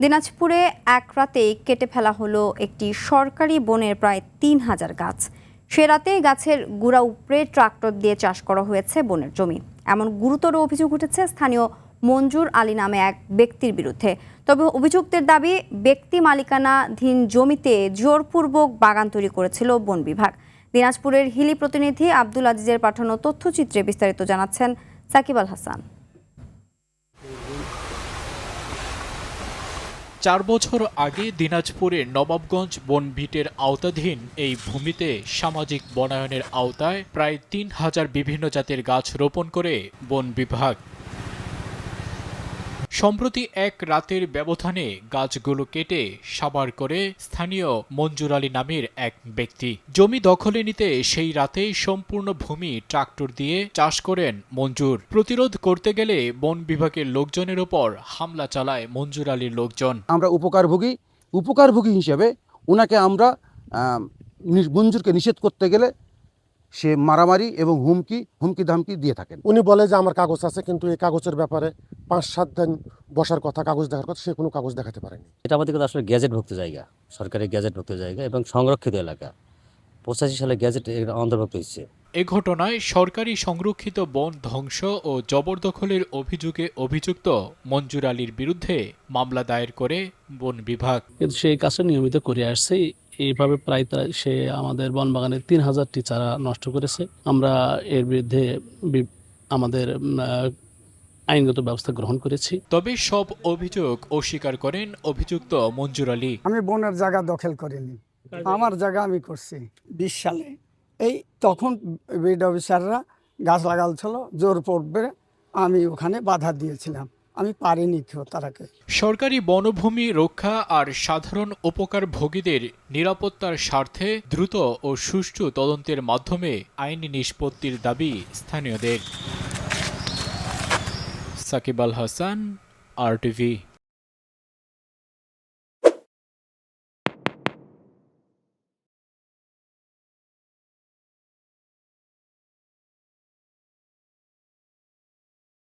দিনাজপুরে এক রাতেই কেটে ফেলা হলো একটি সরকারি বনের প্রায় ৩,০০০ গাছ। সে রাতেই গাছের গুড়া উপড়ে ট্রাক্টর দিয়ে চাষ করা হয়েছে বনের জমি। এমন গুরুতর অভিযোগ উঠেছে স্থানীয় মঞ্জুর আলী নামে এক ব্যক্তির বিরুদ্ধে। তবে অভিযুক্তের দাবি, ব্যক্তি মালিকানাধীন জমিতে জোরপূর্বক বাগান তৈরি করেছিল বন বিভাগ। দিনাজপুরের হিলি প্রতিনিধি আব্দুল আজিজের পাঠানো তথ্যচিত্রে বিস্তারিত জানাচ্ছেন সাকিব আল হাসান। ৪ বছর আগে দিনাজপুরের নবাবগঞ্জ বনভিটের আওতাধীন এই ভূমিতে সামাজিক বনায়নের আওতায় প্রায় ৩,০০০ বিভিন্ন জাতের গাছ রোপণ করে বন বিভাগ। সম্প্রতি এক রাতের ব্যবধানে গাছগুলো কেটে সাবার করে স্থানীয় মঞ্জুর আলী নামের এক ব্যক্তি। জমি দখলে নিতে সেই রাতেই সম্পূর্ণ ভূমি ট্রাক্টর দিয়ে চাষ করেন মঞ্জুর। প্রতিরোধ করতে গেলে বন বিভাগের লোকজনের ওপর হামলা চালায় মঞ্জুর আলীর লোকজন। আমরা উপকারভোগী হিসেবে ওনাকে আমরা মঞ্জুরকে নিষেধ করতে গেলে সে মারামারি এবং হুমকি ধামকি দিয়ে থাকেন। উনি বলে যে আমার কাগজ আছে, কিন্তু এই কাগজের ব্যাপারে ৫-৭ দিন বসার কথা, কাগজ দেখার কথা, সে কোনো কাগজ দেখাতে পারেনি। এটা আমাদের কিন্তু আসলে গ্যাজেটভুক্ত জায়গা, সরকারি গ্যাজেটভুক্ত জায়গা এবং সংরক্ষিত এলাকা। ৮৫ সালে গ্যাজেট অন্তর্ভুক্ত হচ্ছে। এ ঘটনায় সরকারি সংরক্ষিত বন ধ্বংস ও জবরদখলের অভিযোগে অভিযুক্ত মঞ্জুর আলীর বিরুদ্ধে মামলা দায়ের করে বন বিভাগ। কিন্তু সেই কাজটা নিয়মিত করে আসছে। এইভাবে প্রায় সে আমাদের বনবাগানে ৩,০০০টি চারা নষ্ট করেছে। আমরা এর বিরুদ্ধে আমাদের আইনগত ব্যবস্থা গ্রহণ করেছি। তবে সব অভিযোগ অস্বীকার করেন অভিযুক্ত মঞ্জুর আলী। আমি বনের জায়গা দখল করিনি, আমার জায়গা আমি করছি ২০ সালে। এই তখন বিড অফিসাররা গাছ লাগালছিল, জোর পড়বে, আমি ওখানে বাধা দিয়েছিলাম, আমি পারিনি তারাকে। সরকারি বনভূমি রক্ষা আর সাধারণ উপকারভোগীদের নিরাপত্তার স্বার্থে দ্রুত ও সুষ্ঠু তদন্তের মাধ্যমে আইনি নিষ্পত্তির দাবি স্থানীয়দের। সাকিব আল হাসান, RTV।